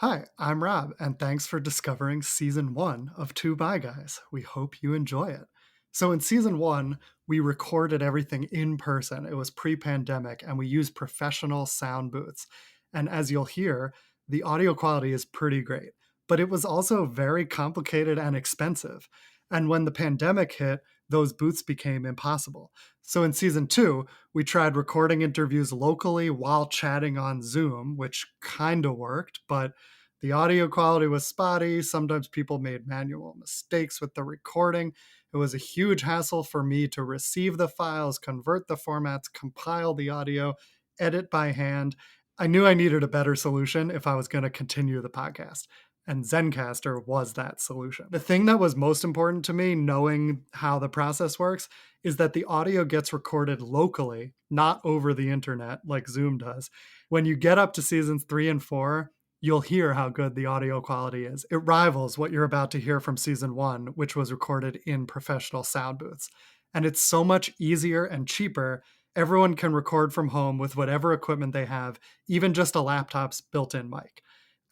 Hi, I'm Rob, and thanks for discovering season 1 of Two Bi Guys. We hope you enjoy it. So, in season 1, we recorded everything in person. It was pre pandemic, and we used professional sound booths. And as you'll hear, the audio quality is pretty great, but it was also very complicated and expensive. And when the pandemic hit, those booths became impossible. So, in season 2, we tried recording interviews locally while chatting on Zoom, which kind of worked, but the audio quality was spotty. Sometimes people made manual mistakes with the recording. It was a huge hassle for me to receive the files, convert the formats, compile the audio, edit by hand. I knew I needed a better solution if I was going to continue the podcast. And Zencaster was that solution. The thing that was most important to me, knowing how the process works, is that the audio gets recorded locally, not over the internet like Zoom does. When you get up to seasons 3 and 4, you'll hear how good the audio quality is. It rivals what you're about to hear from season 1, which was recorded in professional sound booths. And it's so much easier and cheaper. Everyone can record from home with whatever equipment they have, even just a laptop's built-in mic.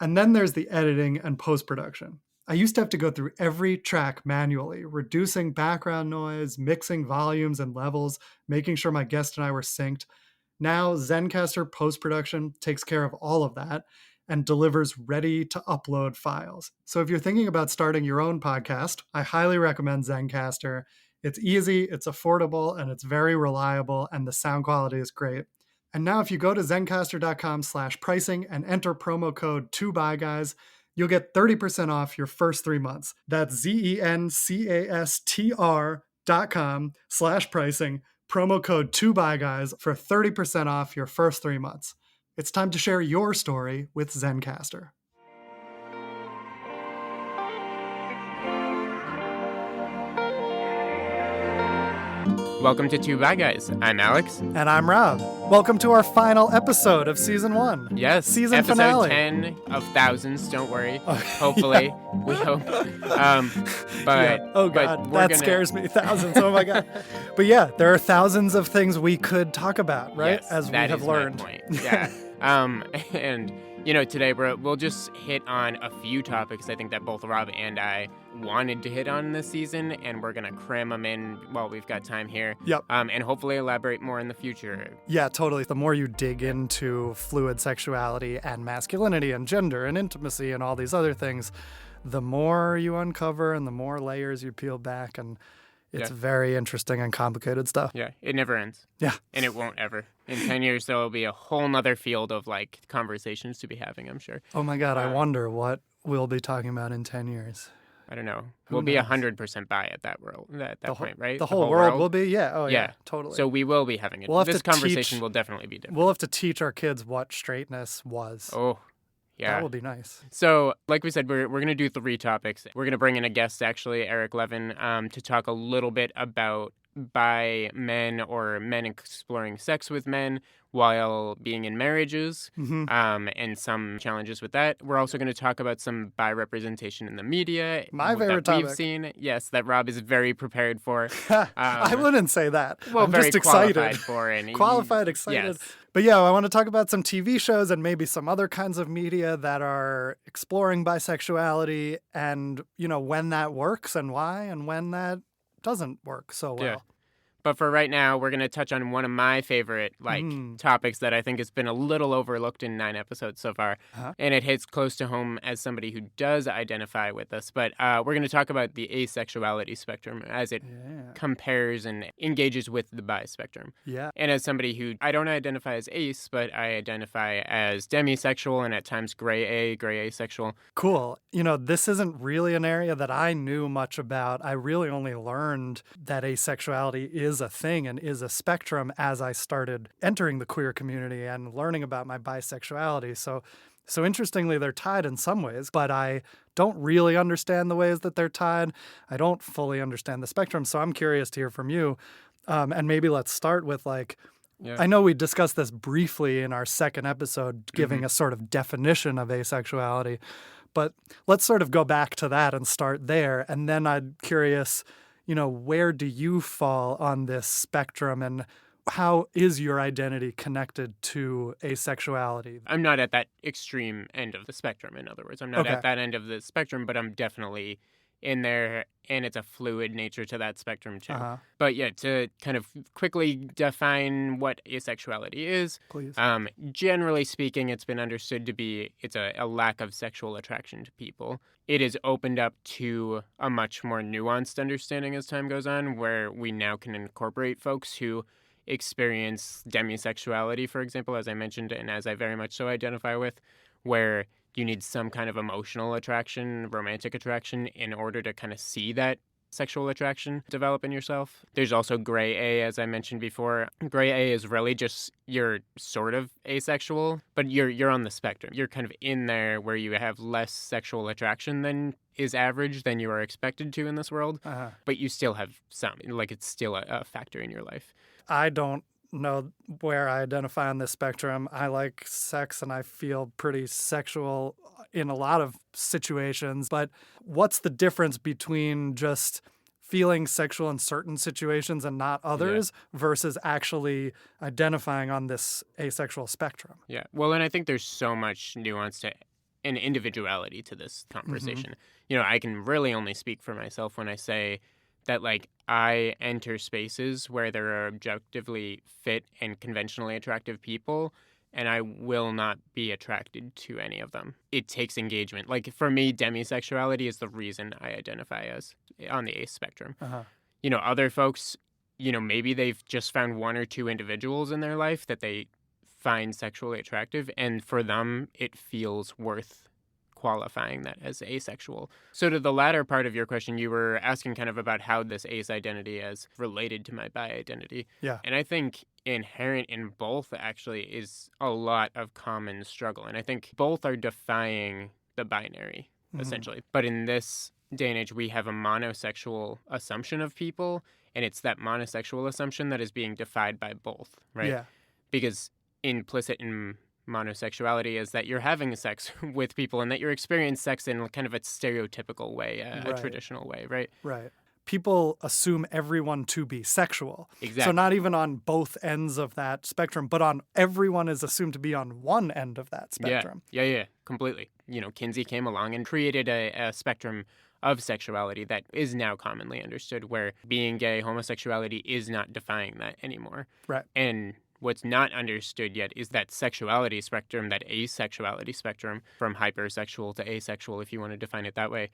And then there's the editing and post-production. I used to have to go through every track manually, reducing background noise, mixing volumes and levels, making sure my guest and I were synced. Now, Zencaster post-production takes care of all of that and delivers ready to upload files. So if you're thinking about starting your own podcast, I highly recommend Zencaster. It's easy, it's affordable, and it's very reliable, and the sound quality is great. And now if you go to zencaster.com/pricing and enter promo code 2BYGUYS, you'll get 30% off your first 3 months. That's ZENCASTR.com/pricing, promo code 2BYGUYS for 30% off your first 3 months. It's time to share your story with Zencaster. Welcome to Two Bi Guys. I'm Alex. And I'm Rob. Welcome to our final episode of season 1. Yes, season episode finale. 10 of thousands. Don't worry. Hopefully, yeah. We hope. Yeah. Oh God, that scares me. Thousands. Oh my God. But yeah, there are thousands of things we could talk about, right? Yes, as we have learned. My point. Yeah. And today we'll just hit on a few topics I think that both Rob and I wanted to hit on this season, and we're gonna cram them in while we've got time here. Yep. And hopefully elaborate more in the future. Yeah, totally. The more you dig into fluid sexuality and masculinity and gender and intimacy and all these other things, the more you uncover and the more layers you peel back, and it's very interesting and complicated stuff. Yeah, it never ends. Yeah. And it won't ever. In 10 years, there will be a whole nother field of, conversations to be having, I'm sure. Oh my God, I wonder what we'll be talking about in 10 years. I don't know. We'll be 100% bi at that point, right? The whole world will be? Yeah. Oh, yeah. Totally. So we will be having it. This conversation will definitely be different. We'll have to teach our kids what straightness was. Oh, yeah. That will be nice. So, like we said, we're going to do 3 topics. We're going to bring in a guest, actually, Eric Levin, to talk a little bit about bi men or men exploring sex with men while being in marriages, and some challenges with that. We're also going to talk about some bi representation in the media. My favorite topic. We've seen, yes, that Rob is very prepared for. I wouldn't say that. Well, I'm very just excited. Qualified for it. Qualified, excited. Yes. But yeah, I want to talk about some TV shows and maybe some other kinds of media that are exploring bisexuality and, when that works and why, and when that doesn't work so well. Yeah. But for right now, we're going to touch on one of my favorite topics that I think has been a little overlooked in 9 episodes so far. And it hits close to home as somebody who does identify with us. But we're going to talk about the asexuality spectrum as it compares and engages with the bi spectrum. Yeah. And as somebody who, I don't identify as ace, but I identify as demisexual and at times gray asexual. Cool. This isn't really an area that I knew much about. I really only learned that asexuality is a thing and is a spectrum as I started entering the queer community and learning about my bisexuality. So interestingly, they're tied in some ways, but I don't really understand the ways that they're tied. I don't fully understand the spectrum. So I'm curious to hear from you. And maybe let's start with I know we discussed this briefly in our second episode, giving a sort of definition of asexuality, but let's sort of go back to that and start there. And then I'm curious, where do you fall on this spectrum, and How is your identity connected to asexuality? I'm not at that extreme end of the spectrum, in other words. I'm not Okay. at that end of the spectrum, but I'm definitely in there, and it's a fluid nature to that spectrum too. Uh-huh. But yeah, to kind of quickly define what asexuality is, Please. generally speaking, it's been understood to be it's a lack of sexual attraction to people. It is opened up to a much more nuanced understanding as time goes on, where we now can incorporate folks who experience demisexuality, for example, as I mentioned, and as I very much so identify with, where you need some kind of emotional attraction, romantic attraction, in order to kind of see that sexual attraction develop in yourself. There's also gray A, as I mentioned before. Gray A is really just you're sort of asexual, but you're on the spectrum. You're kind of in there where you have less sexual attraction than is average than you are expected to in this world, Uh-huh. but you still have some, like it's still a factor in your life. I don't know where I identify on this spectrum. I like sex and I feel pretty sexual in a lot of situations, but what's the difference between just feeling sexual in certain situations and not others versus actually identifying on this asexual spectrum? Yeah. Well, and I think there's so much nuance to and individuality to this Mm-hmm. conversation. I can really only speak for myself when I say that, like, I enter spaces where there are objectively fit and conventionally attractive people, and I will not be attracted to any of them. It takes engagement. Like, for me, demisexuality is the reason I identify as on the ace spectrum. Uh-huh. Other folks, maybe they've just found one or two individuals in their life that they find sexually attractive, and for them, it feels worth qualifying that as asexual. So to the latter part of your question, you were asking kind of about how this ace identity is related to my bi identity. Yeah. And I think inherent in both actually is a lot of common struggle. And I think both are defying the binary, essentially. But in this day and age, we have a monosexual assumption of people, and it's that monosexual assumption that is being defied by both, right? Yeah. Because implicit in monosexuality is that you're having sex with people and that you're experiencing sex in kind of a stereotypical way, a Right. traditional way, right? Right. People assume everyone to be sexual. Exactly. So not even on both ends of that spectrum, but on everyone is assumed to be on one end of that spectrum. Yeah, completely. Kinsey came along and created a spectrum of sexuality that is now commonly understood, where being gay, homosexuality is not defying that anymore. Right. And what's not understood yet is that sexuality spectrum, that asexuality spectrum, from hypersexual to asexual, if you want to define it that way,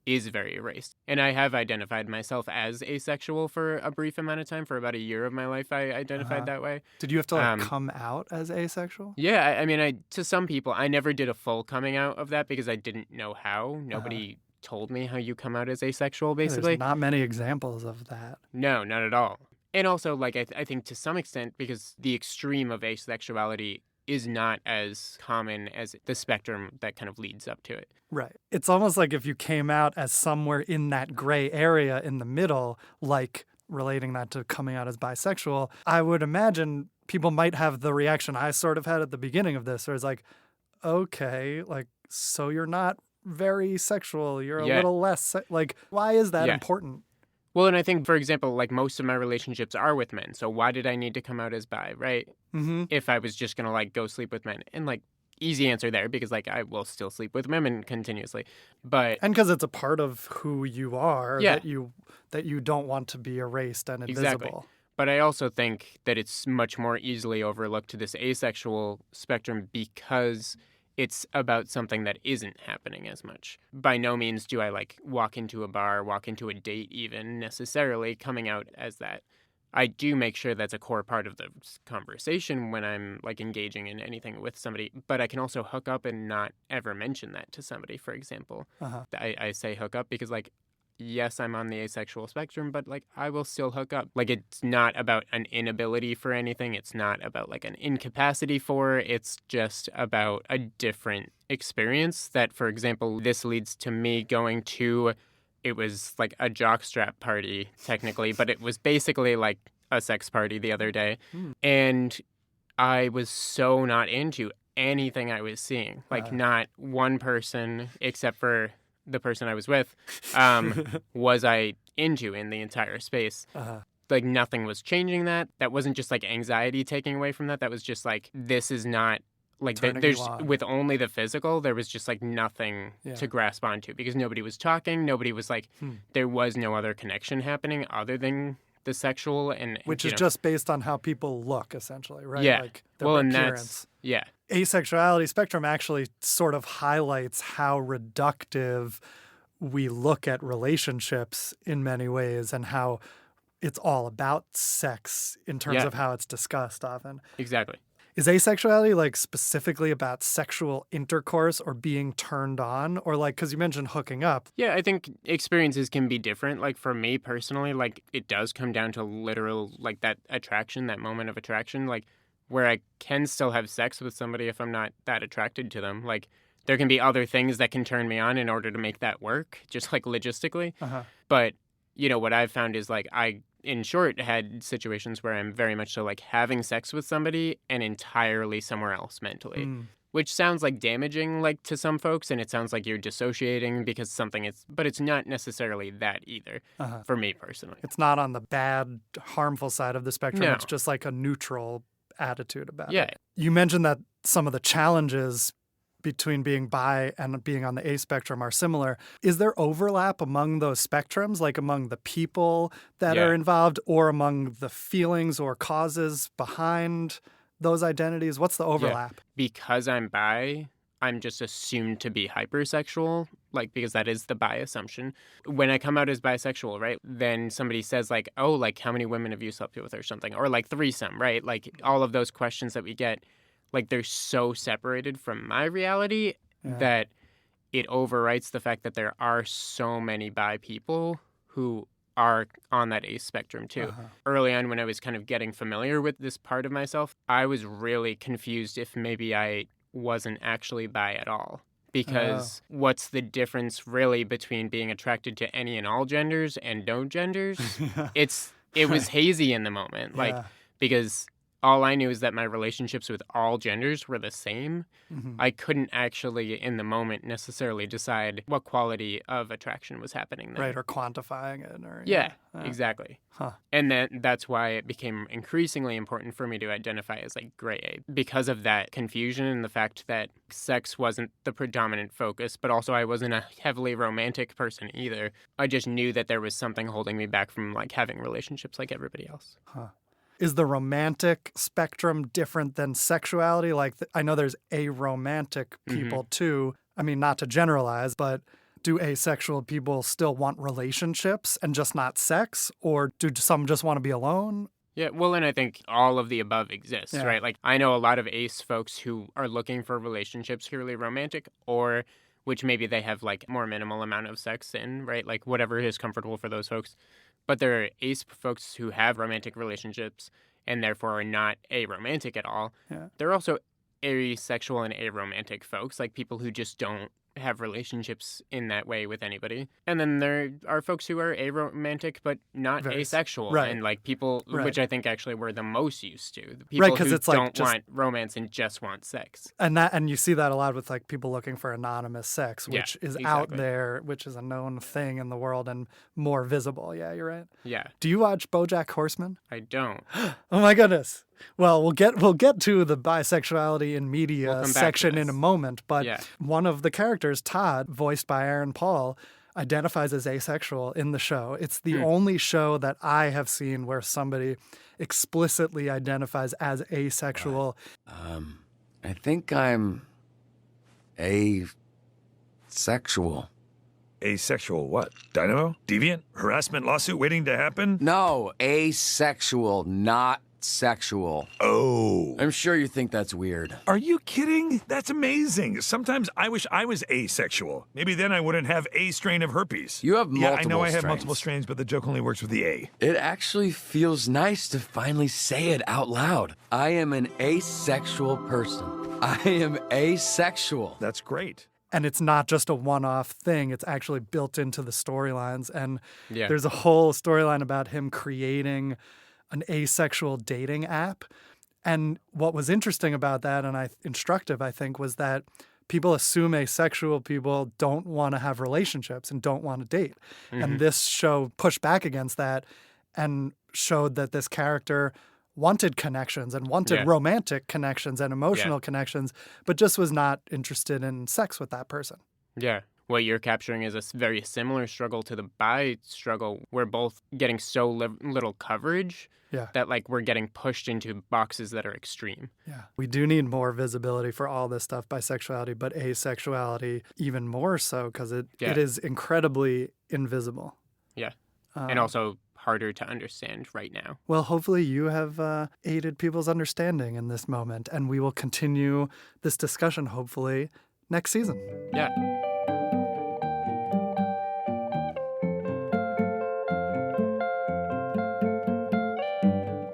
is very erased. And I have identified myself as asexual for a brief amount of time. For about a year of my life, I identified that way. Did you have to come out as asexual? Yeah, I mean, to some people, I never did a full coming out of that because I didn't know how. Nobody told me how you come out as asexual, basically. There's not many examples of that. No, not at all. And also, like, I think to some extent, because the extreme of asexuality is not as common as the spectrum that kind of leads up to it. Right. It's almost like if you came out as somewhere in that gray area in the middle, like relating that to coming out as bisexual, I would imagine people might have the reaction I sort of had at the beginning of this, where it's like, okay, like, so you're not very sexual, you're a little less, like, why is that important? Well, and I think, for example, like most of my relationships are with men. So why did I need to come out as bi, right? If I was just going to like go sleep with men. And like easy answer there because like I will still sleep with women continuously. And because it's a part of who you are that you don't want to be erased and invisible. Exactly. But I also think that it's much more easily overlooked to this asexual spectrum because it's about something that isn't happening as much. By no means do I like walk into a bar, walk into a date even necessarily coming out as that. I do make sure that's a core part of the conversation when I'm like engaging in anything with somebody, but I can also hook up and not ever mention that to somebody, for example. I say hook up because like, yes, I'm on the asexual spectrum, but like I will still hook up. Like it's not about an inability for anything. It's not about like an incapacity for. It's just about a different experience that, for example, this leads to me going to, it was like a jockstrap party technically, but it was basically like a sex party the other day. And I was so not into anything I was seeing. Like not one person except for the person I was with was I into in the entire space. like nothing was changing that. That wasn't just like anxiety taking away from that. That was just like, this is not like Turning you there's on. with only the physical, there was just like nothing Yeah. to grasp onto because nobody was talking. Nobody was like, there was no other connection happening other than the sexual Which you is know, just based on how people look, essentially, right? yeah. Like their Well, and appearance. yeah. Asexuality spectrum actually sort of highlights how reductive we look at relationships in many ways and how it's all about sex in terms Yeah. of how it's discussed often. Exactly. Is asexuality like specifically about sexual intercourse or being turned on, or like, because you mentioned hooking up? Yeah, I think experiences can be different. Like for me personally, like it does come down to literal, like that attraction, that moment of attraction, like where I can still have sex with somebody if I'm not that attracted to them. Like there can be other things that can turn me on in order to make that work, just like logistically. Uh-huh. But, you know, what I've found is like in short, had situations where I'm very much so like having sex with somebody and entirely somewhere else mentally. Which sounds like damaging, like to some folks, and it sounds like you're dissociating because something is, but it's not necessarily that either, for me personally. It's not on the bad, harmful side of the spectrum. No. It's just like a neutral attitude about Yeah. it. You mentioned that some of the challenges between being bi and being on the A spectrum are similar. Is there overlap among those spectrums, like among the people that Yeah. are involved or among the feelings or causes behind those identities? What's the overlap? Because I'm bi, I'm just assumed to be hypersexual, like because that is the bi assumption. When I come out as bisexual, right, then somebody says like, oh, like how many women have you slept with or something, or like threesome, right? Like all of those questions that we get, like they're so separated from my reality that it overwrites the fact that there are so many bi people who are on that ace spectrum too. Early on when I was kind of getting familiar with this part of myself, I was really confused if maybe I wasn't actually bi at all. Because what's the difference really between being attracted to any and all genders and no genders? It was hazy in the moment. Like because all I knew is that my relationships with all genders were the same. I couldn't actually, in the moment, necessarily decide what quality of attraction was happening there. Right, or quantifying it. Or, Yeah, exactly. Huh. And that's why it became increasingly important for me to identify as like gray A because of that confusion and the fact that sex wasn't the predominant focus, but also I wasn't a heavily romantic person either. I just knew that there was something holding me back from like having relationships like everybody else. Is the romantic spectrum different than sexuality? Like, I know there's aromantic people too. I mean, not to generalize, but do asexual people still want relationships and just not sex? Or do some just want to be alone? Yeah, well, and I think all of the above exists, right? Like, I know a lot of ace folks who are looking for relationships purely romantic or which maybe they have like more minimal amount of sex in, right? Like whatever is comfortable for those folks. But there are ace folks who have romantic relationships and therefore are not aromantic at all. There are also asexual and aromantic folks, like people who just don't have relationships in that way with anybody. And then there are folks who are aromantic but not asexual. Right. And like people, which I think actually we're the most used to. The people Right, 'cause who it's like don't just- want romance and just want sex. And you see that a lot with like people looking for anonymous sex, which is out exactly. there, which is a known thing in the world and more visible. Yeah, you're right. Yeah, Do you watch BoJack Horseman? I don't. Oh my goodness. Well, we'll get to the bisexuality in media We'll come back to section in this. a moment, but Yeah. one of the characters, Todd, voiced by Aaron Paul, identifies as asexual in the show. It's the only show that I have seen where somebody explicitly identifies as asexual. I think I'm asexual. Asexual what? Dynamo? Deviant? Harassment lawsuit waiting to happen? No, asexual, not sexual. Oh. I'm sure you think that's weird. Are you kidding? That's amazing. Sometimes I wish I was asexual. Maybe then I wouldn't have a strain of herpes. You have Yeah, I multiple know I have strains. multiple strains, but the joke only works with the A. It actually feels nice to finally say it out loud. I am an asexual person. I am asexual. That's great. And it's not just a one-off thing. It's actually built into the storylines. And Yeah. there's a whole storyline about him creating an asexual dating app. And what was interesting about that, and instructive, I think, was that people assume asexual people don't want to have relationships and don't want to date. And this show pushed back against that and showed that this character wanted connections and wanted Yeah. romantic connections and emotional Yeah. connections, but just was not interested in sex with that person. Yeah. What you're capturing is a very similar struggle to the bi struggle. We're both getting so little coverage Yeah. that like we're getting pushed into boxes that are extreme. Yeah. We do need more visibility for all this stuff, bisexuality, but asexuality even more so because it is incredibly invisible. Yeah. And also harder to understand right now. Well, hopefully you have aided people's understanding in this moment, and we will continue this discussion hopefully next season. Yeah.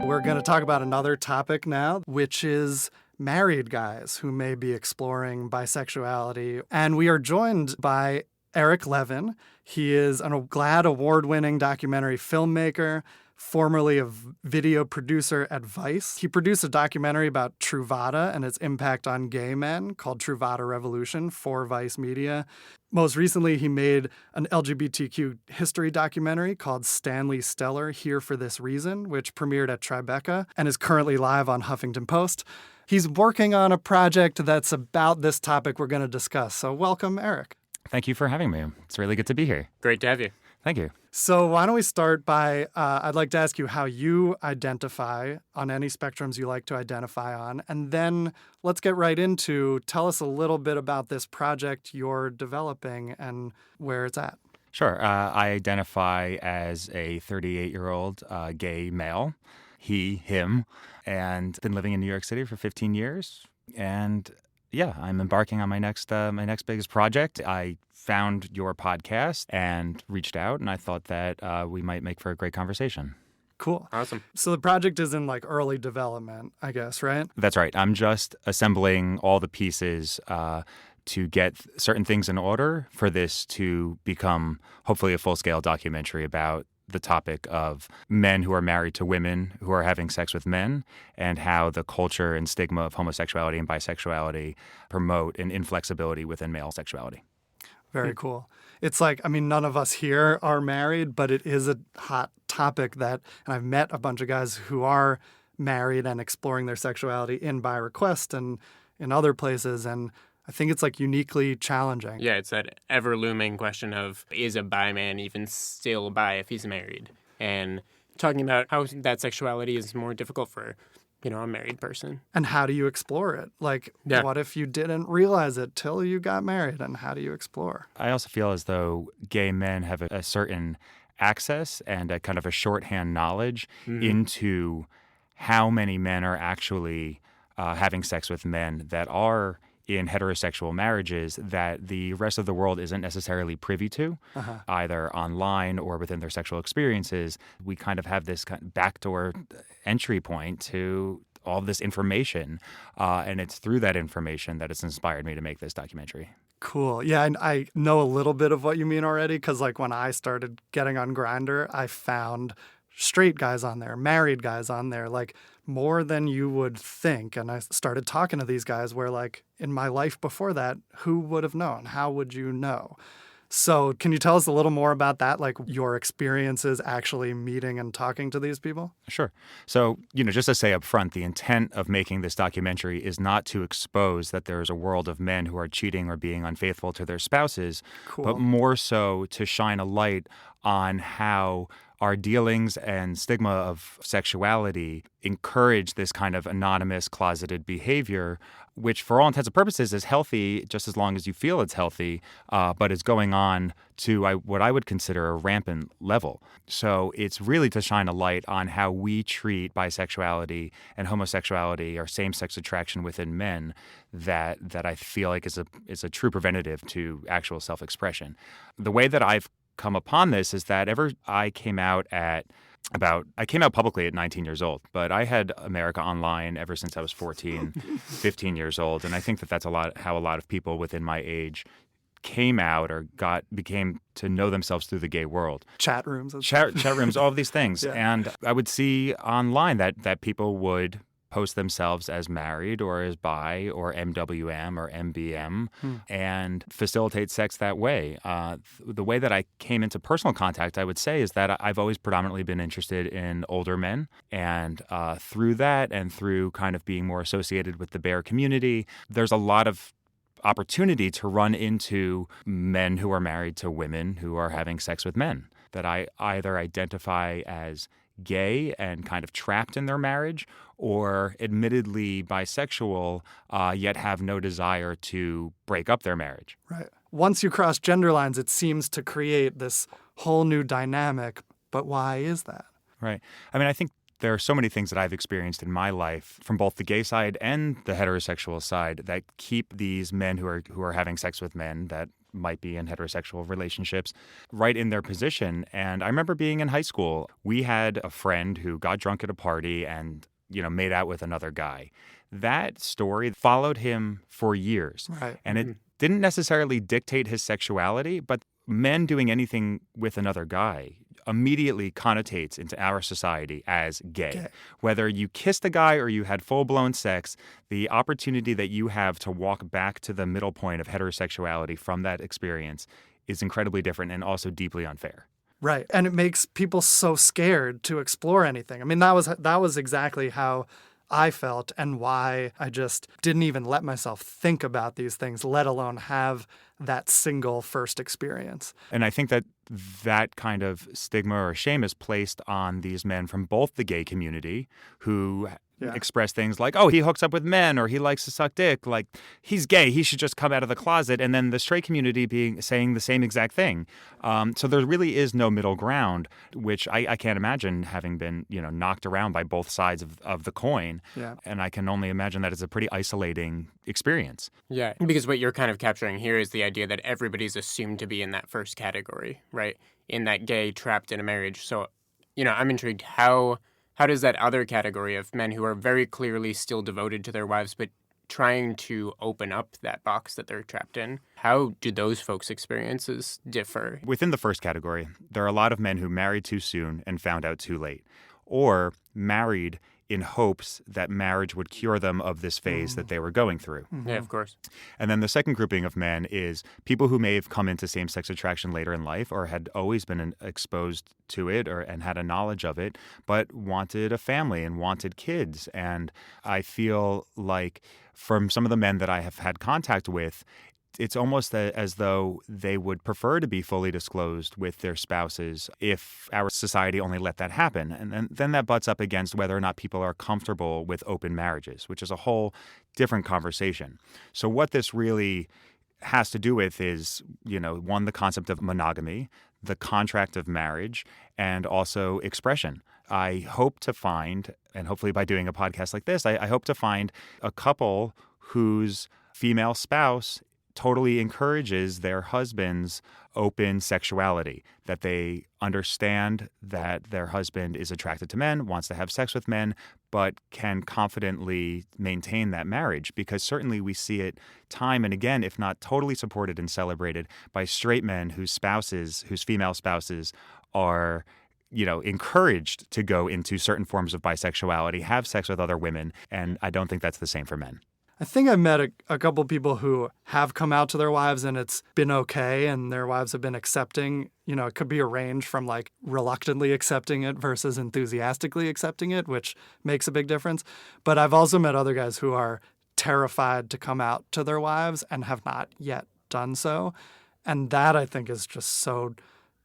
We're going to talk about another topic now, which is married guys who may be exploring bisexuality. And we are joined by Eric Levin. He is a GLAAD award-winning documentary filmmaker, formerly a video producer at Vice. He produced a documentary about Truvada and its impact on gay men called Truvada Revolution for Vice Media. Most recently, he made an LGBTQ history documentary called Stanley Stellar, Here for This Reason, which premiered at Tribeca and is currently live on Huffington Post. He's working on a project that's about this topic we're going to discuss. So welcome, Eric. Thank you for having me. It's really good to be here. Great to have you. Thank you. So why don't we start by, I'd like to ask you how you identify on any spectrums you like to identify on, and then let's get right into, tell us a little bit about this project you're developing and where it's at. Sure. I identify as a 38-year-old gay male, he, him, and been living in New York City for 15 years. And yeah, I'm embarking on my next biggest project. I found your podcast and reached out, and I thought that we might make for a great conversation. Cool. Awesome. So the project is in like early development, I guess, right? That's right. I'm just assembling all the pieces to get certain things in order for this to become hopefully a full-scale documentary about the topic of men who are married to women who are having sex with men and how the culture and stigma of homosexuality and bisexuality promote an inflexibility within male sexuality. Very cool. It's like, I mean, none of us here are married, but it is a hot topic that, and I've met a bunch of guys who are married and exploring their sexuality in Bi Request and in other places, and I think it's like uniquely challenging. Yeah, it's that ever-looming question of, is a bi man even still bi if he's married? And talking about how that sexuality is more difficult for, a married person. And how do you explore it? Like, what if you didn't realize it till you got married, and how do you explore? I also feel as though gay men have a certain access and a kind of a shorthand knowledge into how many men are actually having sex with men that are in heterosexual marriages that the rest of the world isn't necessarily privy to, either online or within their sexual experiences. We kind of have this kind of backdoor entry point to all this information, and it's through that information that it's inspired me to make this documentary. Cool. Yeah, and I know a little bit of what you mean already, because like when I started getting on Grindr, I found straight guys on there, married guys on there, like more than you would think. And I started talking to these guys where like in my life before that, who would have known? How would you know? So can you tell us a little more about that, like your experiences actually meeting and talking to these people? Sure. So, just to say up front, the intent of making this documentary is not to expose that there is a world of men who are cheating or being unfaithful to their spouses, but more so to shine a light on how our dealings and stigma of sexuality encourage this kind of anonymous, closeted behavior, which for all intents and purposes is healthy just as long as you feel it's healthy, but is going on to what I would consider a rampant level. So it's really to shine a light on how we treat bisexuality and homosexuality or same-sex attraction within men that I feel like is a true preventative to actual self-expression. The way that I've come upon this is that I came out publicly at 19 years old, but I had America Online ever since I was 14, 15 years old. And I think that that's how a lot of people within my age came out or became to know themselves through the gay world. Chat rooms. Chat rooms, all of these things. Yeah. And I would see online that people would post themselves as married or as bi or MWM or MBM and facilitate sex that way. The way that I came into personal contact, I would say, is that I've always predominantly been interested in older men. And through that and through kind of being more associated with the bear community, there's a lot of opportunity to run into men who are married to women who are having sex with men that I either identify as gay and kind of trapped in their marriage, or admittedly bisexual, yet have no desire to break up their marriage. Right. Once you cross gender lines, it seems to create this whole new dynamic. But why is that? Right. I mean, I think there are so many things that I've experienced in my life from both the gay side and the heterosexual side that keep these men who are having sex with men that might be in heterosexual relationships right in their position. And I remember being in high school, we had a friend who got drunk at a party and, made out with another guy. That story followed him for years. Right. And it didn't necessarily dictate his sexuality, but men doing anything with another guy immediately connotates into our society as gay. Whether you kissed a guy or you had full-blown sex, the opportunity that you have to walk back to the middle point of heterosexuality from that experience is incredibly different and also deeply unfair. Right. And it makes people so scared to explore anything. I mean, that was exactly how I felt and why I just didn't even let myself think about these things, let alone have that single first experience. And I think that kind of stigma or shame is placed on these men from both the gay community who express things like, oh, he hooks up with men or he likes to suck dick, like he's gay, he should just come out of the closet, and then the straight community saying the same exact thing. So there really is no middle ground, which I can't imagine having been knocked around by both sides of the coin. Yeah. And I can only imagine that it's a pretty isolating experience. Yeah, because what you're kind of capturing here is the idea that everybody's assumed to be in that first category, right? In that gay trapped in a marriage. So, I'm intrigued, how does that other category of men who are very clearly still devoted to their wives but trying to open up that box that they're trapped in, how do those folks' experiences differ? Within the first category, there are a lot of men who married too soon and found out too late, or married in hopes that marriage would cure them of this phase that they were going through. Yeah, of course. And then the second grouping of men is people who may have come into same-sex attraction later in life or had always been exposed to it and had a knowledge of it, but wanted a family and wanted kids. And I feel like from some of the men that I have had contact with, it's almost as though they would prefer to be fully disclosed with their spouses if our society only let that happen. And then that butts up against whether or not people are comfortable with open marriages, which is a whole different conversation. So what this really has to do with is, one, the concept of monogamy, the contract of marriage, and also expression. I hope to find, and hopefully by doing a podcast like this, I hope to find a couple whose female spouse totally encourages their husband's open sexuality, that they understand that their husband is attracted to men, wants to have sex with men, but can confidently maintain that marriage. Because certainly we see it time and again, if not totally supported and celebrated, by straight men whose female spouses are encouraged to go into certain forms of bisexuality, have sex with other women, and I don't think that's the same for men. I think I met a couple people who have come out to their wives and it's been okay and their wives have been accepting. It could be a range from like reluctantly accepting it versus enthusiastically accepting it, which makes a big difference. But I've also met other guys who are terrified to come out to their wives and have not yet done so. And that I think is just so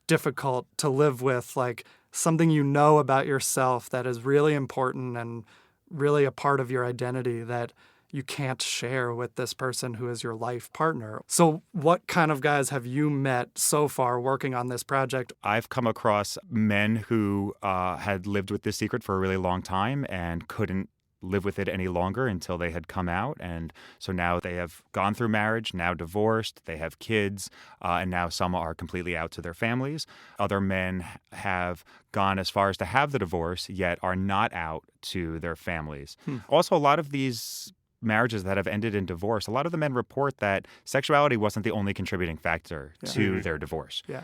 difficult to live with, like something about yourself that is really important and really a part of your identity that you can't share with this person who is your life partner. So what kind of guys have you met so far working on this project? I've come across men who had lived with this secret for a really long time and couldn't live with it any longer until they had come out. And so now they have gone through marriage, now divorced, they have kids, and now some are completely out to their families. Other men have gone as far as to have the divorce, yet are not out to their families. Also, a lot of these marriages that have ended in divorce, a lot of the men report that sexuality wasn't the only contributing factor to their divorce. Yeah.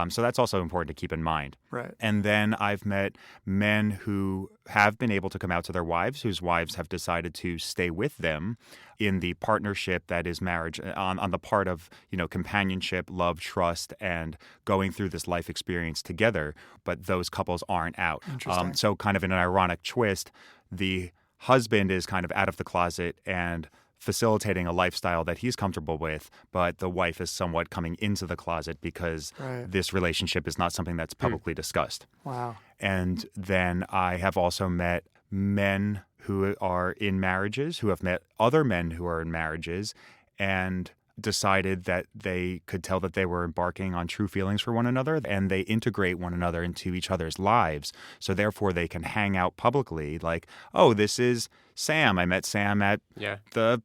So that's also important to keep in mind. Right. And then I've met men who have been able to come out to their wives, whose wives have decided to stay with them in the partnership that is marriage, on the part of, companionship, love, trust, and going through this life experience together. But those couples aren't out. Interesting. So kind of in an ironic twist, the husband is kind of out of the closet and facilitating a lifestyle that he's comfortable with, but the wife is somewhat coming into the closet because this relationship is not something that's publicly discussed. Wow. And then I have also met men who are in marriages, who have met other men who are in marriages, and decided that they could tell that they were embarking on true feelings for one another, and they integrate one another into each other's lives. So therefore they can hang out publicly like, oh, this is Sam. I met Sam at the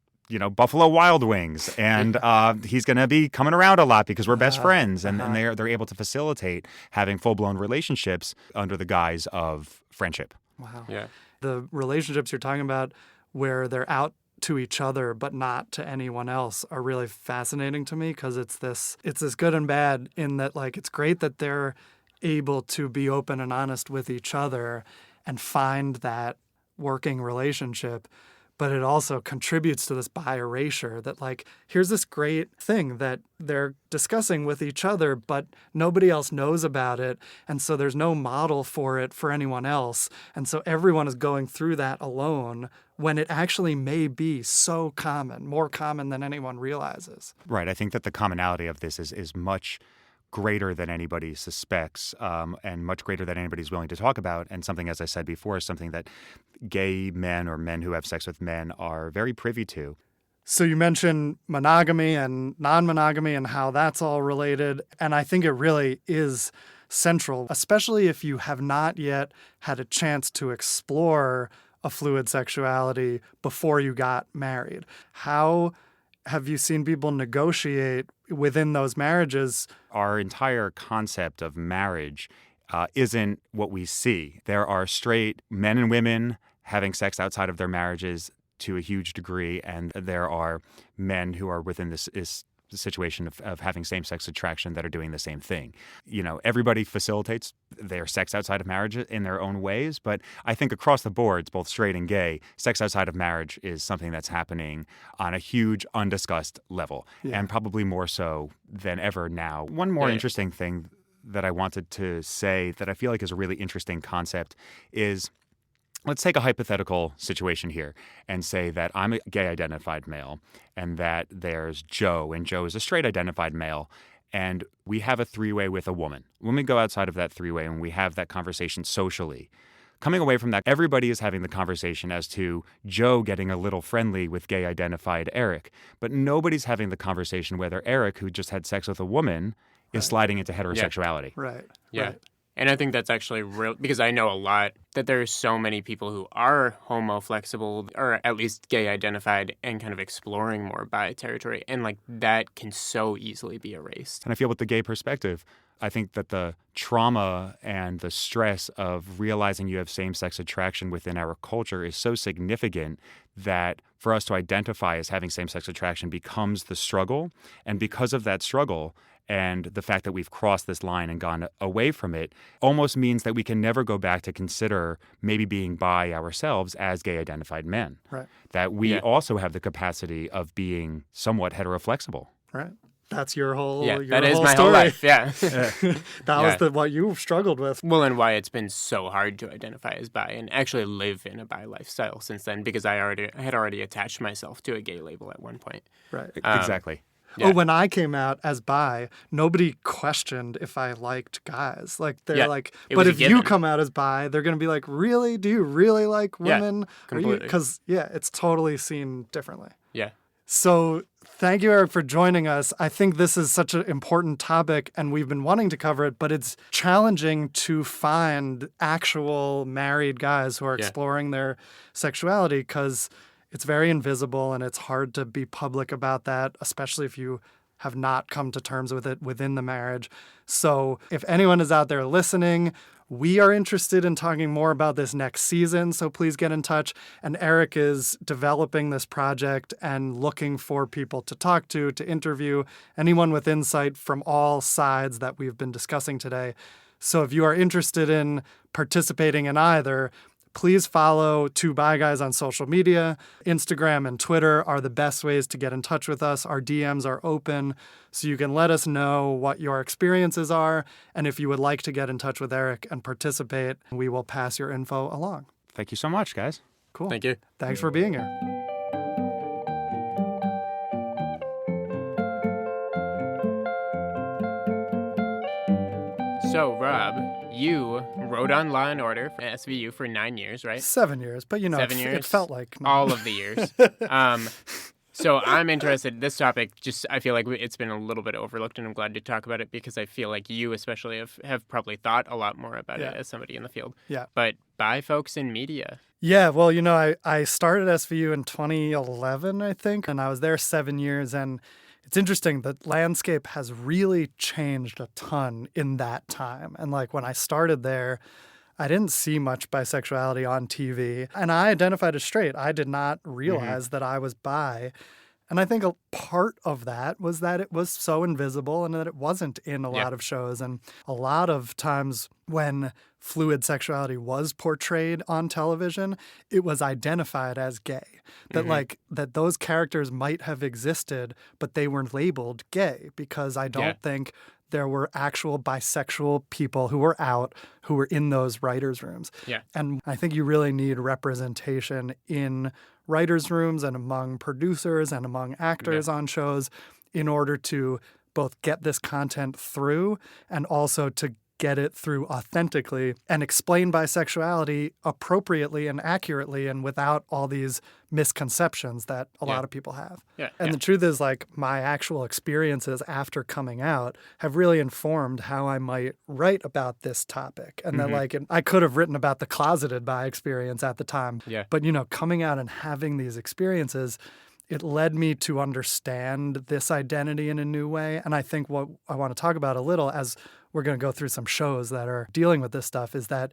Buffalo Wild Wings, and he's going to be coming around a lot because we're best friends. And they're able to facilitate having full-blown relationships under the guise of friendship. Wow. Yeah. The relationships you're talking about where they're out to each other but not to anyone else are really fascinating to me, because it's this good and bad in that, like, it's great that they're able to be open and honest with each other and find that working relationship, but it also contributes to this bi-erasure that, like, here's this great thing that they're discussing with each other, but nobody else knows about it. And so there's no model for it for anyone else. And so everyone is going through that alone when it actually may be so common, more common than anyone realizes. Right. I think that the commonality of this is much greater than anybody suspects, and much greater than anybody's willing to talk about. And something, as I said before, is something that gay men or men who have sex with men are very privy to. So you mentioned monogamy and non-monogamy and how that's all related. And I think it really is central, especially if you have not yet had a chance to explore a fluid sexuality before you got married. How have you seen people negotiate within those marriages? Our entire concept of marriage isn't what we see. There are straight men and women having sex outside of their marriages to a huge degree, and there are men who are within this situation of having same-sex attraction that are doing the same thing. Everybody facilitates their sex outside of marriage in their own ways, but I think across the boards, both straight and gay, sex outside of marriage is something that's happening on a huge undiscussed level, and probably more so than ever now. One more interesting thing that I wanted to say that I feel like is a really interesting concept is, let's take a hypothetical situation here and say that I'm a gay-identified male and that there's Joe, and Joe is a straight-identified male, and we have a three-way with a woman. When we go outside of that three-way and we have that conversation socially, coming away from that, everybody is having the conversation as to Joe getting a little friendly with gay-identified Eric, but nobody's having the conversation whether Eric, who just had sex with a woman, is sliding into heterosexuality. Right. Yeah. Right. And I think that's actually real, because I know a lot that there are so many people who are homo-flexible, or at least gay-identified, and kind of exploring more bi territory. And, like, that can so easily be erased. And I feel with the gay perspective, I think that the trauma and the stress of realizing you have same-sex attraction within our culture is so significant that for us to identify as having same-sex attraction becomes the struggle. And because of that struggle, and the fact that we've crossed this line and gone away from it almost means that we can never go back to consider maybe being bi ourselves as gay-identified men. Right. That we also have the capacity of being somewhat heteroflexible. Right. That's your whole that is whole my story. whole life. Yeah. That was what you struggled with. Well, and why it's been so hard to identify as bi and actually live in a bi lifestyle since then, because I had already attached myself to a gay label at one point. Right. Exactly. Yeah. Oh, when I came out as bi, nobody questioned if I liked guys. Like, they're like, but if you come out as bi, they're going to be like, really? Do you really like women? Completely. Because, it's totally seen differently. Yeah. So thank you, Eric, for joining us. I think this is such an important topic, and we've been wanting to cover it, but it's challenging to find actual married guys who are exploring their sexuality, because it's very invisible and it's hard to be public about that, especially if you have not come to terms with it within the marriage. So if anyone is out there listening, we are interested in talking more about this next season, so please get in touch. And Eric is developing this project and looking for people to talk to interview, anyone with insight from all sides that we've been discussing today. So if you are interested in participating in either, please follow Two Bi Guys on social media. Instagram and Twitter are the best ways to get in touch with us. Our DMs are open, so you can let us know what your experiences are. And if you would like to get in touch with Eric and participate, we will pass your info along. Thank you so much, guys. Cool. Thank you. Thanks for being here. So, Rob, you wrote on Law and Order for SVU for 9 years, right? 7 years, but 7 years? It felt like all of the years. So I'm interested. This topic, just I feel like it's been a little bit overlooked, and I'm glad to talk about it because I feel like you especially have probably thought a lot more about it as somebody in the field. Yeah. But bi folks in media. Yeah, well, I started SVU in 2011, I think, and I was there 7 years, and it's interesting. The landscape has really changed a ton in that time. And like when I started there, I didn't see much bisexuality on TV, and I identified as straight. I did not realize that I was bi. And I think a part of that was that it was so invisible and that it wasn't in a lot of shows. And a lot of times when fluid sexuality was portrayed on television, it was identified as gay. That that those characters might have existed, but they weren't labeled gay because I don't think there were actual bisexual people who were out, who were in those writers' rooms. Yeah. And I think you really need representation in writers' rooms and among producers and among actors on shows in order to both get this content through and also to get it through authentically and explain bisexuality appropriately and accurately and without all these misconceptions that a lot of people have. And the truth is, like, my actual experiences after coming out have really informed how I might write about this topic. And that, like, I could have written about the closeted bi experience at the time. But, coming out and having these experiences, it led me to understand this identity in a new way. And I think what I want to talk about a little as we're going to go through some shows that are dealing with this stuff is that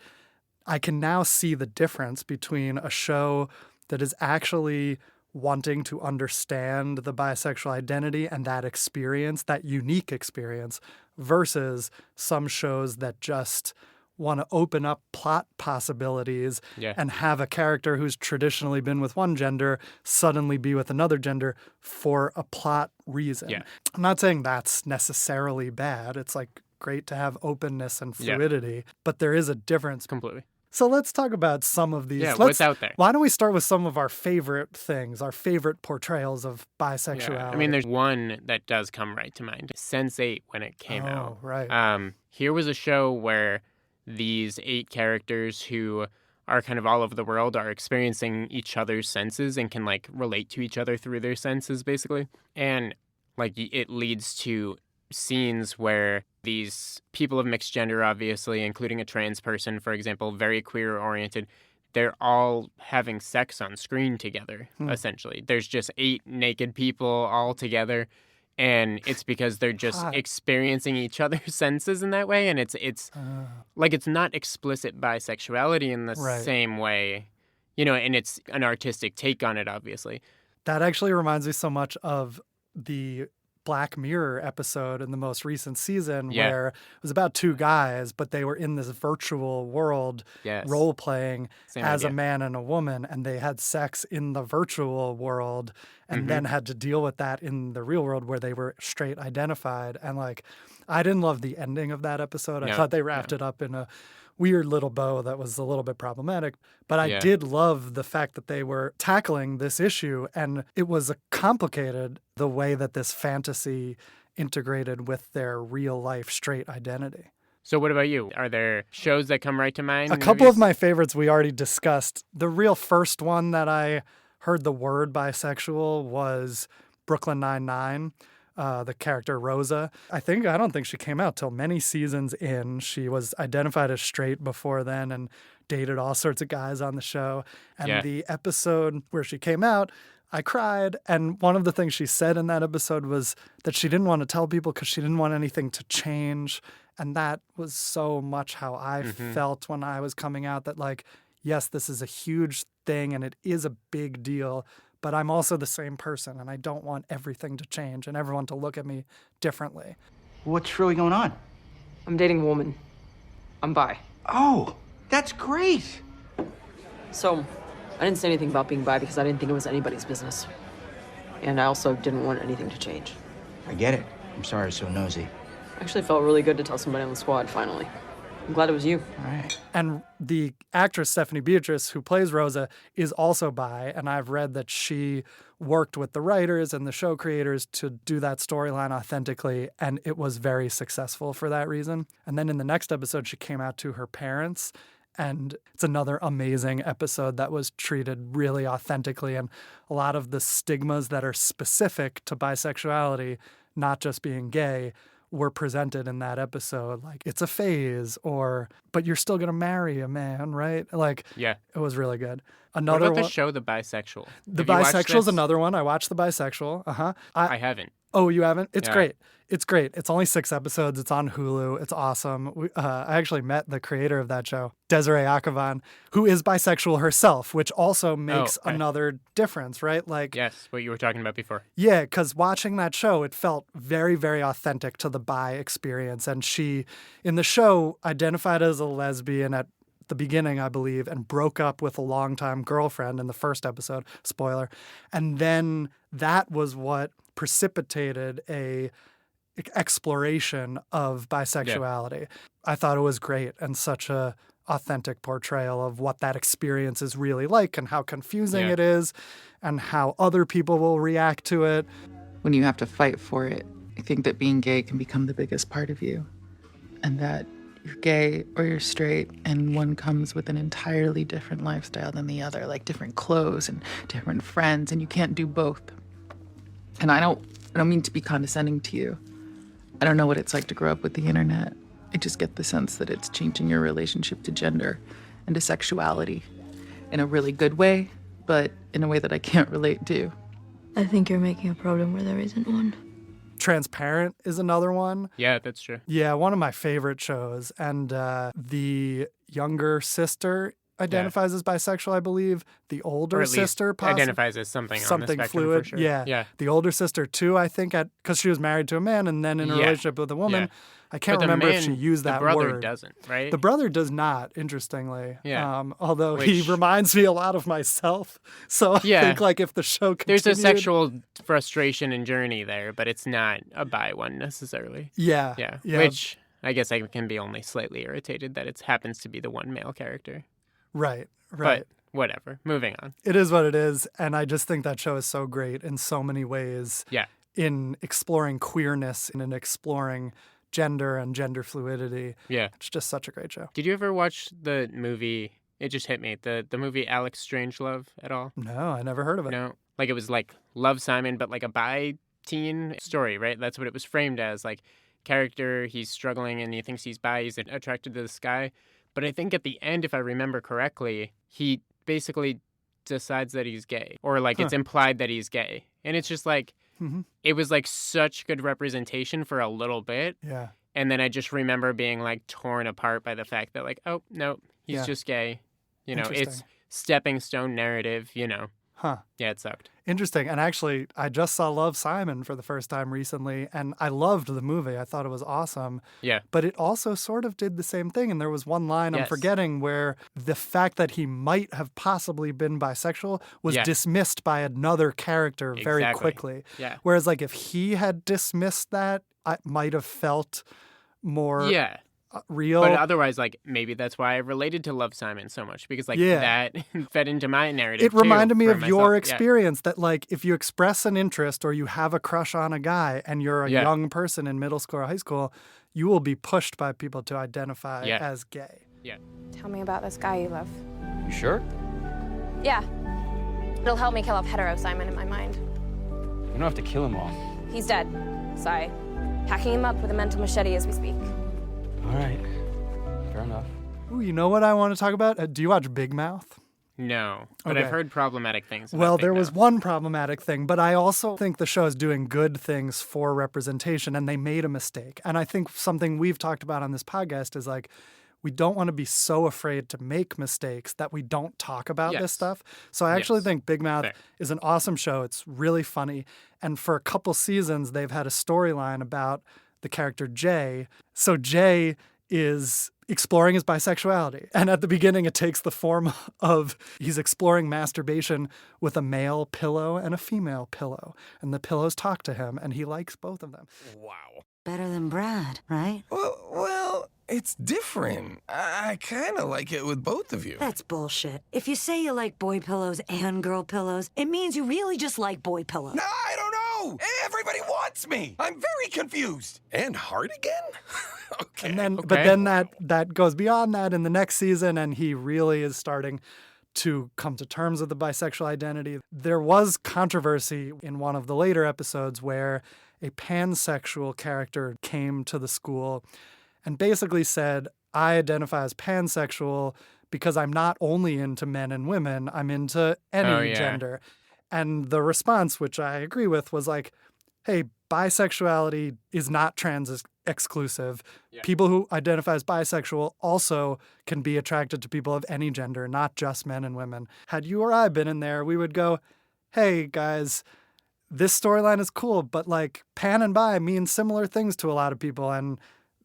I can now see the difference between a show that is actually wanting to understand the bisexual identity and that experience, that unique experience, versus some shows that just want to open up plot possibilities and have a character who's traditionally been with one gender suddenly be with another gender for a plot reason. I'm not saying that's necessarily bad. It's like great to have openness and fluidity, but there is a difference. Completely. So let's talk about some of these. What's out there? Why don't we start with some of our favorite things, our favorite portrayals of bisexuality? I mean, there's one that does come right to mind. Sense8 when it came out. Right. Here was a show where these 8 characters who are kind of all over the world are experiencing each other's senses and can like relate to each other through their senses, basically. And like it leads to scenes where these people of mixed gender, obviously, including a trans person, for example, very queer oriented, they're all having sex on screen together, essentially. There's just 8 naked people all together. And it's because they're just experiencing each other's senses in that way. And it's like it's not explicit bisexuality in the same way, and it's an artistic take on it, obviously. That actually reminds me so much of the Black Mirror episode in the most recent season where it was about 2 guys, but they were in this virtual world role-playing as a man and a woman, and they had sex in the virtual world and then had to deal with that in the real world where they were straight identified. And like, I didn't love the ending of that episode. I thought they wrapped it up in a weird little bow that was a little bit problematic. But I did love the fact that they were tackling this issue, and it was complicated the way that this fantasy integrated with their real life straight identity. So what about you? Are there shows that come right to mind? A couple of my favorites we already discussed. The real first one that I heard the word bisexual was Brooklyn Nine-Nine. The character Rosa. I don't think she came out till many seasons in. She was identified as straight before then and dated all sorts of guys on the show. And the episode where she came out, I cried. And one of the things she said in that episode was that she didn't want to tell people because she didn't want anything to change. And that was so much how I felt when I was coming out, that like, yes, this is a huge thing and it is a big deal, but I'm also the same person and I don't want everything to change and everyone to look at me differently. What's really going on? I'm dating a woman. I'm bi. Oh, that's great. So, I didn't say anything about being bi because I didn't think it was anybody's business. And I also didn't want anything to change. I get it. I'm sorry I was so nosy. Actually felt really good to tell somebody on the squad, finally. I'm glad it was you. All right. And the actress Stephanie Beatrice, who plays Rosa, is also bi, and I've read that she worked with the writers and the show creators to do that storyline authentically, and it was very successful for that reason. And then in the next episode, she came out to her parents, and it's another amazing episode that was treated really authentically, and a lot of the stigmas that are specific to bisexuality, not just being gay, were presented in that episode. Like, it's a phase, or, but you're still going to marry a man, right? Like, Yeah. it was really good. What Another about one, the show The Bisexual? The Have you watched Bisexual's this? another one. I watched The Bisexual. I haven't. Oh, you haven't? It's Yeah. great. It's great. It's only 6 episodes. It's on Hulu. It's awesome. I actually met the creator of that show, Desiree Akavan, who is bisexual herself, which also makes okay. another difference, right? Like, Yes, what you were talking about before. yeah, because watching that show, it felt very, very authentic to the bi experience. And she, in the show, identified as a lesbian at the beginning, I believe, and broke up with a longtime girlfriend in the first episode, spoiler. And then that was what precipitated a exploration of bisexuality. I thought it was great and such a authentic portrayal of what that experience is really like and how confusing Yeah. it is and how other people will react to it. When you have to fight for it, I think that being gay can become the biggest part of you, and that you're gay or you're straight, and one comes with an entirely different lifestyle than the other, like different clothes and different friends, and you can't do both. And I don't mean to be condescending to you. I don't know what it's like to grow up with the internet. I just get the sense that it's changing your relationship to gender and to sexuality in a really good way, but in a way that I can't relate to. I think you're making a problem where there isn't one. Transparent is another one. Yeah, that's true. Yeah, one of my favorite shows. And the younger sister identifies as bisexual, I believe. The older Or at least sister identifies as something on the something spectrum fluid. for sure. Yeah. Yeah. The older sister too, I think, because she was married to a man and then in a Yeah. relationship with a woman. Yeah. I can't But the remember if man- she used that The brother word. doesn't, right? The brother does not, interestingly. Yeah. Although he Which- reminds me a lot of myself. So I Yeah. think like if the show continued. There's a sexual frustration and journey there, but it's not a bi one necessarily. Yeah. Yeah. Yeah. Which I guess I can be only slightly irritated that it happens to be the one male character. Right. Right. But whatever. Moving on. It is what it is. And I just think that show is so great in so many ways. Yeah. In exploring queerness and in exploring gender and gender fluidity. Yeah. It's just such a great show. Did you ever watch the movie? It just hit me. The movie Alex Strangelove at all? No, I never heard of it. No. Like it was like Love Simon, but like a bi teen story, right? That's what it was framed as. Like character, he's struggling and he thinks he's bi, he's attracted to this guy. But I think at the end, if I remember correctly, he basically decides that he's gay. Or like it's implied that he's gay. And it's just like, it was like such good representation for a little bit. Yeah. And then I just remember being like torn apart by the fact that like, oh, no, he's Yeah. just gay. You know, it's Interesting. stepping stone narrative, you know. Huh. Yeah, it sucked. Interesting. And actually, I just saw Love, Simon for the first time recently, and I loved the movie. I thought it was awesome. Yeah. But it also sort of did the same thing. And there was one line I'm Yes. forgetting where the fact that he might have possibly been bisexual was Yeah. dismissed by another character very Exactly. quickly. Yeah. Whereas, like, if he had dismissed that, I might have felt more Yeah. real. But otherwise, like, maybe that's why I related to Love Simon so much because, like, Yeah. that fed into my narrative. It reminded me too, of for your myself. Yeah. experience that, like, if you express an interest or you have a crush on a guy and you're a Yeah. young person in middle school or high school, you will be pushed by people to identify Yeah. as gay. Yeah. Tell me about this guy you love. You sure? Yeah. It'll help me kill off hetero Simon in my mind. You don't have to kill him all. He's dead. Sigh. Hacking him up with a mental machete as we speak. All right. Fair enough. Ooh, you know what I want to talk about? Do you watch Big Mouth? No, but Okay. I've heard problematic things about Well, Big there was Mouth. one problematic thing, but I also think the show is doing good things for representation, and they made a mistake. And I think something we've talked about on this podcast is like, we don't want to be so afraid to make mistakes that we don't talk about this Yes. stuff. So I actually Yes. think Big Mouth Fair. is an awesome show. It's really funny. And for a couple seasons, they've had a storyline about the character Jay. So Jay is exploring his bisexuality. And at the beginning, it takes the form of he's exploring masturbation with a male pillow and a female pillow. And the pillows talk to him, and he likes both of them. Wow. Better than Brad, right? Well, it's different. I kind of like it with both of you. That's bullshit. If you say you like boy pillows and girl pillows, it means you really just like boy pillows. No, I don't know. Everybody wants me. I'm very confused. And hard again? Okay. And then, but then that goes beyond that in the next season, and he really is starting to come to terms with the bisexual identity. There was controversy in one of the later episodes where a pansexual character came to the school and basically said, I identify as pansexual because I'm not only into men and women, I'm into any gender. And the response, which I agree with, was like, hey, bisexuality is not trans exclusive. Yeah. People who identify as bisexual also can be attracted to people of any gender, not just men and women. Had you or I been in there, we would go, hey, guys, this storyline is cool, but like pan and bi mean similar things to a lot of people. And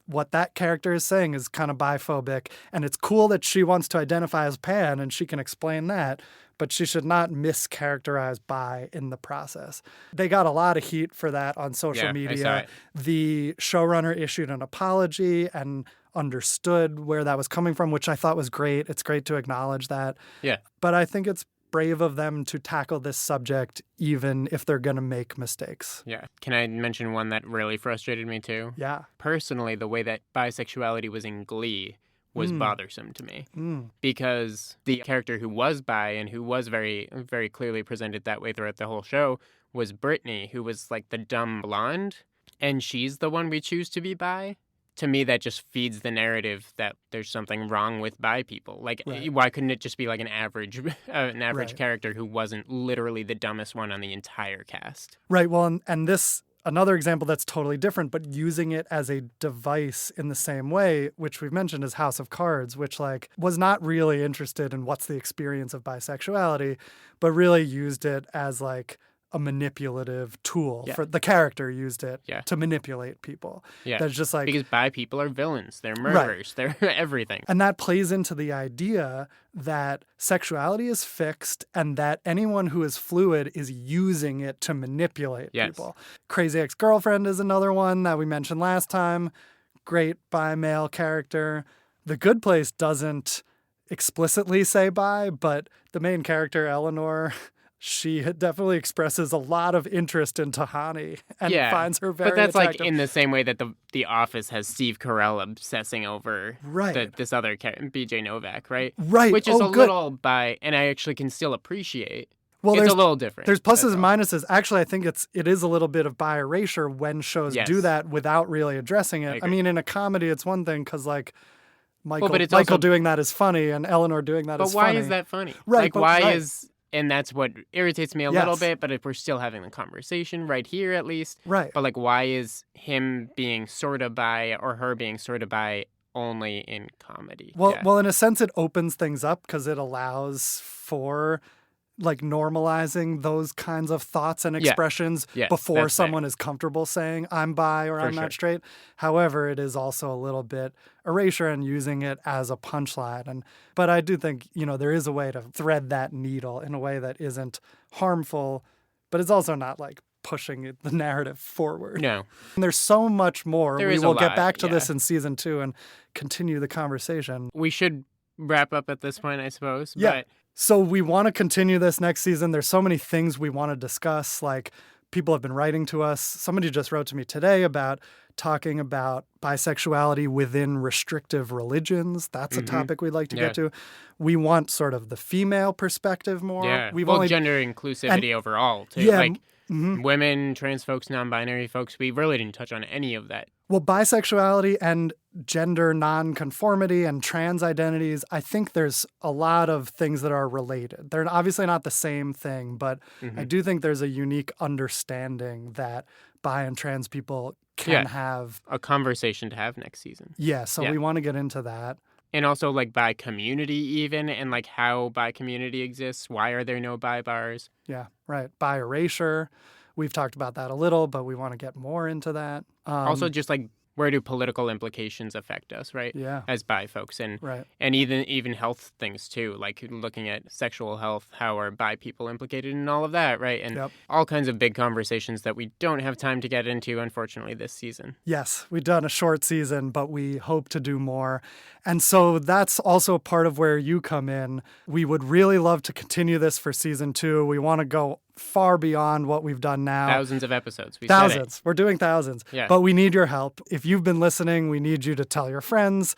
what that character is saying is kind of biphobic. And it's cool that she wants to identify as pan and she can explain that, but she should not mischaracterize bi in the process. They got a lot of heat for that on social media. The showrunner issued an apology and understood where that was coming from, which I thought was great. It's great to acknowledge that. Yeah. But I think it's brave of them to tackle this subject even if they're going to make mistakes. Yeah. Can I mention one that really frustrated me too? Yeah. Personally, the way that bisexuality was in Glee was bothersome to me because the character who was bi and who was very, very clearly presented that way throughout the whole show was Brittany, who was like the dumb blonde, and she's the one we choose to be bi. To me, that just feeds the narrative that there's something wrong with bi people. Like, why couldn't it just be like an average character who wasn't literally the dumbest one on the entire cast? Right. Well, and this, another example that's totally different, but using it as a device in the same way, which we've mentioned is House of Cards, which like was not really interested in what's the experience of bisexuality, but really used it as like a manipulative tool. For the character used it to manipulate people. Yeah. That's just like, because bi people are villains. They're murderers. They're everything. And that plays into the idea that sexuality is fixed and that anyone who is fluid is using it to manipulate people. Crazy Ex-Girlfriend is another one that we mentioned last time. Great bi male character. The Good Place doesn't explicitly say bi, but the main character, Eleanor, she definitely expresses a lot of interest in Tahani and finds her very attractive. But that's like in the same way that the Office has Steve Carell obsessing over this other BJ Novak, right? Right. Which is a little bi, and I actually can still appreciate. Well, it's a little different. There's pluses and minuses. Actually, I think it is a little bit of bi erasure when shows do that without really addressing it. I mean, in a comedy, it's one thing because like Michael doing that is funny and Eleanor doing that is funny. But why is that funny? Right. Like, why is... And that's what irritates me a little bit, but if we're still having the conversation right here at least. Right. But like, why is him being sort of bi or her being sort of bi only in comedy? Well, in a sense, it opens things up because it allows for like normalizing those kinds of thoughts and expressions before someone is comfortable saying I'm bi or I'm not straight. However, it is also a little bit erasure and using it as a punchline. But I do think, there is a way to thread that needle in a way that isn't harmful, but it's also not like pushing the narrative forward. No. And there's so much more. We will get back to this in season 2 and continue the conversation. We should wrap up at this point, I suppose. Yeah. But so we want to continue this next season. There's so many things we want to discuss. Like people have been writing to us. Somebody just wrote to me today about talking about bisexuality within restrictive religions. That's a topic we'd like to get to. We want sort of the female perspective more. Yeah. We've gender inclusivity overall, too. Yeah. Like women, trans folks, non-binary folks, we really didn't touch on any of that. Well, bisexuality and gender nonconformity and trans identities, I think there's a lot of things that are related. They're obviously not the same thing, but I do think there's a unique understanding that bi and trans people can have a conversation to have next season. Yeah, so we want to get into that. And also like bi community even, and like how bi community exists. Why are there no bi bars? Yeah, right. Bi erasure. We've talked about that a little, but we want to get more into that. Also just like where do political implications affect us, right? Yeah. As bi folks, and right. and even health things too, like looking at sexual health, how are bi people implicated in all of that, right? And all kinds of big conversations that we don't have time to get into, unfortunately, this season. Yes, we've done a short season, but we hope to do more. And so that's also part of where you come in. We would really love to continue this for season 2. We want to go far beyond what we've done now. Thousands of episodes. Thousands. We're doing thousands. Yeah. But we need your help. If you've been listening, we need you to tell your friends.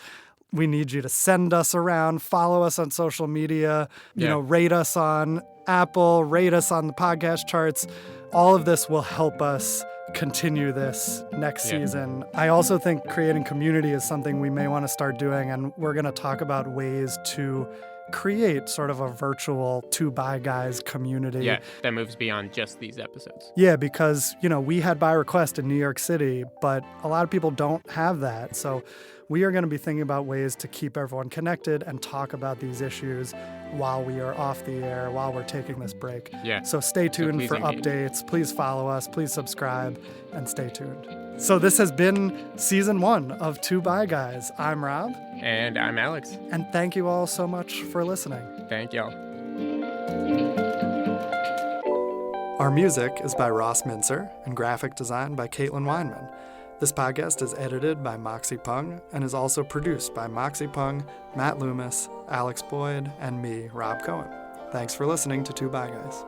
We need you to send us around, follow us on social media, you know, rate us on Apple, rate us on the podcast charts. All of this will help us continue this next season. I also think creating community is something we may want to start doing, and we're going to talk about ways to create sort of a virtual 2 bi guys community. Yeah, that moves beyond just these episodes. Yeah, because, you know, we had Bi Request in New York City, but a lot of people don't have that. So we are going to be thinking about ways to keep everyone connected and talk about these issues while we are off the air, while we're taking this break. Yeah. So stay tuned for updates. Please follow us. Please subscribe and stay tuned. So this has been season 1 of 2 Bi Guys. I'm Rob. And I'm Alex. And thank you all so much for listening. Thank y'all. Our music is by Ross Mincer and graphic design by Kaitlin Weinman. This podcast is edited by Moxie Peng and is also produced by Moxie Peng, Matt Loomis, Alex Boyd, and me, Rob Cohen. Thanks for listening to 2 Bi Guys.